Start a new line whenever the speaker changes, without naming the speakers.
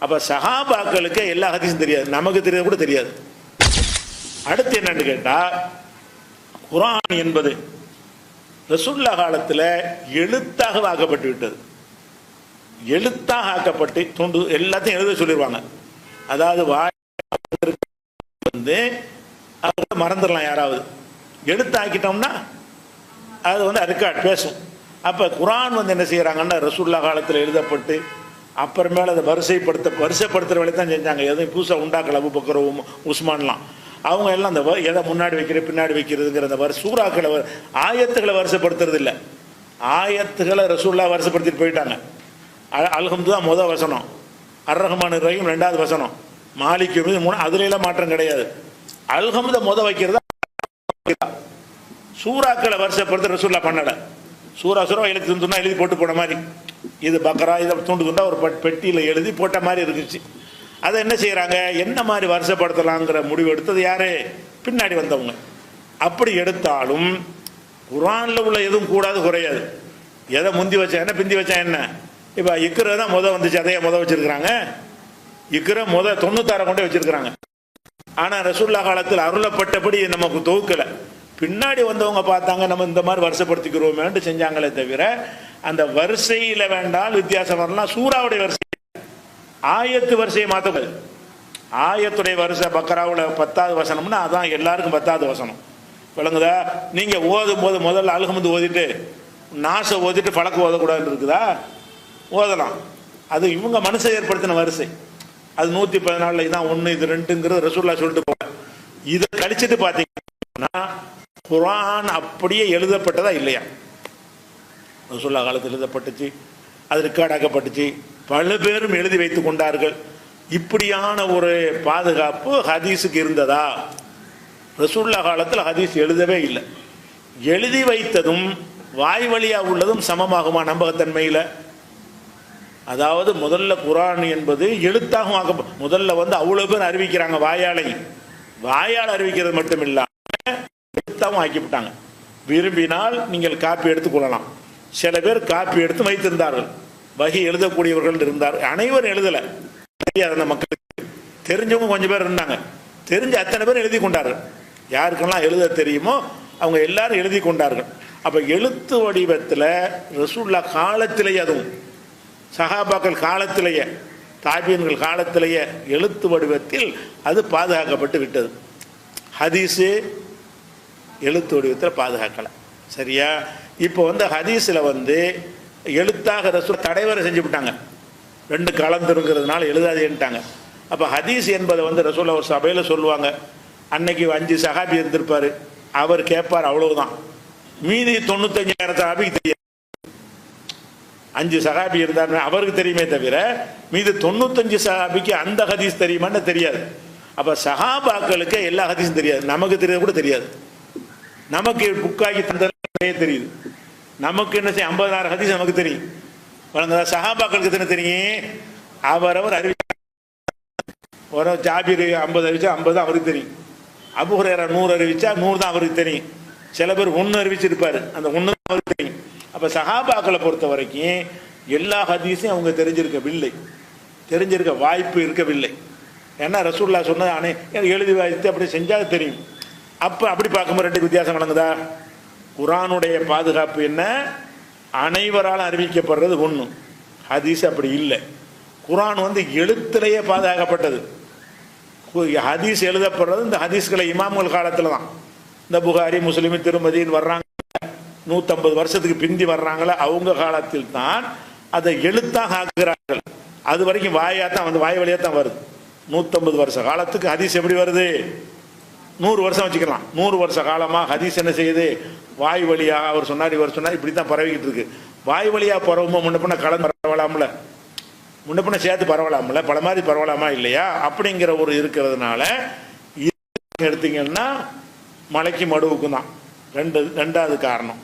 அப்போ சஹாபாக்களுக்கு எல்லா ஹதீஸும் தெரியாது, நமக்கு தெரியாது கூட தெரியாது. அடுத்து என்னன்னு கேட்டால், குர்ஆன் என்பது ரசூலுல்லாஹ் காலத்தில் எழுத்தாக ஆக்கப்பட்டு விட்டது. எழுத்தாக ஆக்கப்பட்டு தொண்டு எல்லாத்தையும் எழுத சொல்லிடுவாங்க. அதாவது வந்து அதை மறந்துடலாம், யாராவது எழுத்தாக்கிட்டோம்னா அது ரெக்கார்ட் பேசும். அப்போ குர்ஆன் என்ன செய்கிறாங்கன்னா, ரசூலுல்லாஹ் காலத்தில் எழுதப்பட்டு அப்புறமேல அதை வரிசைப்படுத்துகிற வேலை தான் செஞ்சாங்க. எதுவும் புதுசாக உண்டாக்கல. அபூபக்கர், உஸ்மான்லாம் அவங்க எல்லாம் அந்த எதை முன்னாடி வைக்கிறது பின்னாடி வைக்கிறதுங்கிற அந்த சூறாக்களை ஆயத்துக்களை வரிசைப்படுத்துறது இல்லை. ஆயத்துக்களை ரசூலுல்லாஹ் வரிசைப்படுத்திட்டு போயிட்டாங்க. அல்ஹம்து தான் முதல் வசனம், அர்-ரஹ்மான் ரஹீம் ரெண்டாவது வசனம், மாலிக் மூணு, அதுல எல்லாம் மாற்றம் கிடையாது. அல்ஹம்த வைக்கிறதா. சூறாக்களை வரிசைப்படுத்த ரசூலுல்லாஹ் பண்ணல. சூறா எழுதி போட்டு போன மாதிரி, இது பக்ரா, இதை துண்டு துண்டா ஒரு பெட்டியில் எழுதி போட்ட மாதிரி இருந்துச்சு. அதை என்ன செய்யறாங்க, என்ன மாதிரி வருஷப்படுத்தலாங்கிற முடிவு எடுத்தது யாரு, பின்னாடி வந்தவங்க. அப்படி எடுத்தாலும் குர்ஆன்ல உள்ள எதுவும் கூடாது குறையாது. எதை முந்தி வச்சா என்ன பிந்தி வச்சா என்ன. இப்போ இக்ரா தான் வந்துச்சு, அதையே வச்சிருக்கிறாங்க. இக்ரா 96 கொண்டே வச்சிருக்கிறாங்க. ஆனா ரசூலுல்லாஹ் காலத்தில் அருளப்பட்டபடி நமக்கு தொகுக்கல. பின்னாடி வந்தவங்க பார்த்தாங்க, நம்ம இந்த மாதிரி வருஷப்படுத்திக்கிறோமேன்ட்டு செஞ்சாங்களே தவிர, அந்த வரிசையில் வேண்டாம் வித்தியாசம் வரலாம். சூறாவுடைய வரிசை, ஆயத்து வரிசையை மாற்றக்கூடாது. ஆயத்துடைய வரிசை பக்ராவில் 10வது வசனம்னா அதான் எல்லாருக்கும் 10வது வசனம், விளங்குதா? நீங்க ஓதும் போது முதல்ல அல்ஹம்து ஓதிட்டு நாச ஓதிட்டு பழக்க ஓதக்கூடாதுன்னு இருக்குதா? ஓதலாம். அது இவங்க மனுஷன் ஏற்படுத்தின வரிசை. அது 114 இதான் 1 இது 2ங்கிறது ரசூலுல்லாஹ் சொல்லிட்டு போங்க. இதை கழிச்சிட்டு பார்த்தீங்கன்னா குர்ஆன் அப்படியே எழுதப்பட்டதா இல்லையா? ரசூலுல்லாஹ் காலத்தில் எழுதப்பட்டுச்சு, அது ரெக்கார்டாக்கப்பட்டுச்சு, பல பேரும் எழுதி வைத்துக் கொண்டார்கள். இப்படியான ஒரு பாதுகாப்பு ஹதீஸுக்கு இருந்ததா? ரசூலுல்லாஹ் காலத்தில் ஹதீஸ் எழுதவே இல்லை. எழுதி வைத்ததும் வாய் வழியா உள்ளதும் சமமாகுமா நம்பகத்தன்மையில்? அதாவது முதல்ல குர்ஆன் என்பது எழுத்தாகவும் ஆக்க, முதல்ல அவ்வளவு பேர் அறிவிக்கிறாங்க, வாயால் அறிவிக்கிறது மட்டும் இல்லாம எழுத்தாகவும் ஆக்கிவிட்டாங்க. விரும்பினால் நீங்கள் காப்பி எடுத்துக்கொள்ளலாம். சில பேர் காப்பி எடுத்து வைத்திருந்தார்கள், வகி எழுதக்கூடியவர்கள் இருந்தார். அனைவரும் எழுதல, தெரியாத மக்களுக்கு தெரிஞ்சவங்க கொஞ்சம் பேர் இருந்தாங்க. தெரிஞ்ச அத்தனை பேர் எழுதி கொண்டார்கள். யாருக்கெல்லாம் எழுத தெரியுமோ அவங்க எல்லாரும் எழுதி கொண்டார்கள். அப்ப எழுத்து வடிவத்தில் ரசூலுல்லாஹ் காலத்திலேயே, அதுவும் சஹாபாக்கள் காலத்திலேயே, தாபீன்கள் காலத்திலேயே எழுத்து வடிவத்தில் அது பாதுகாக்கப்பட்டு விட்டது. ஹதீஸு எழுத்து வடிவத்தில் பாதுகாக்கல. சரியா? இப்போ ஹதீஸில் எழுத்தாக ரசூல் தடைவரை செஞ்சு விட்டாங்க. 2 கலந்துருங்கிறதுனால எழுதாதேன்ட்டாங்க. அப்போ ஹதீஸ் என்பதை ரசூல் ஒரு சபையில் சொல்லுவாங்க. அன்னைக்கு 5 சஹாபி இருந்திருப்பாரு, அவர் கேட்பார், அவ்வளவுதான். மீதி 95,000 சஹாபிக்கு தெரியாது. 5 சஹாபி இருந்தார், அவருக்கு தெரியுமே தவிர மீது 95 சஹாபிக்கு அந்த ஹதீஸ் தெரியுமான்னு தெரியாது. அப்ப சஹாபாக்களுக்கு எல்லா ஹதீஸும் தெரியாது, நமக்கு தெரியாது கூட தெரியாது. நமக்கு புக்காகி தந்தே தெரியுது. நமக்கு என்ன செய்ய 56 ஹதீஸ் நமக்கு தெரியும். சஹாபாக்களுக்கு என்ன தெரியும்? அவரவர் அறிவி, ஒரு ஜாபீர் 50 அறிவிச்சா 50 தான் அவருக்கு தெரியும். அபூ ஹுரைரா 100 அறிவிச்சா 100 தான் அவருக்கு தெரியும். சில பேர் 1 அறிவிச்சிருப்பாரு, அந்த 1 தான் அவருக்கு தெரியும். அப்ப சஹாபாக்களை பொறுத்த வரைக்கும் எல்லா ஹதீஸையும் அவங்க தெரிஞ்சிருக்க வாய்ப்பு இருக்கவில்லை. ஏன்னா ரசூலுல்லாஹ் சொன்னது எழுதி வைத்து அப்படி செஞ்சா தெரியும். அப்ப அப்படி பார்க்கும்போது 2 வித்தியாசம் வழங்குதா? குர்ஆனுடைய பாதுகாப்பு என்ன? அனைவரால் அறிவிக்கப்படுறது 1. ஹதீஸ் அப்படி இல்லை. குர்ஆன் எழுத்திலேயே பாதுகாக்கப்பட்டது. ஹதீஸ் எழுதப்படுறது இந்த ஹதீஸ்களை இமாம்கள் காலத்துல தான். இந்த புகாரி, முஸ்லிம், திருமதின்னு வர்றாங்க, 150 வருஷத்துக்கு பிந்தி வர்றாங்களே, அவங்க காலத்தில் தான் அதை எழுத்தாக ஆக்குகிறார்கள். அது வரைக்கும் வாய் வழியா தான் வருது. 150 வருஷ காலத்துக்கு ஹதீஸ் எப்படி வருது? 100 வருஷம் வச்சுக்கலாம். 100 வருஷ காலமா ஹதீஸ் என்ன செய்யுது? வாய் வழியா, அவர் சொன்னார், இவர் சொன்னார், இப்படித்தான் பரவிக்கிட்டு இருக்கு. வாய் வழியா பரவுமோ முன்னப்பின கலந்து பரவலாம்ல, முன்னப்பின சேர்த்து பரவலாம்ல, பல மாதிரி பரவலாமா இல்லையா? அப்படிங்கிற ஒரு இருக்கிறதுனால எடுத்தீங்கன்னா மலைக்கு மடுவுக்கும் தான் 2வது காரணம்.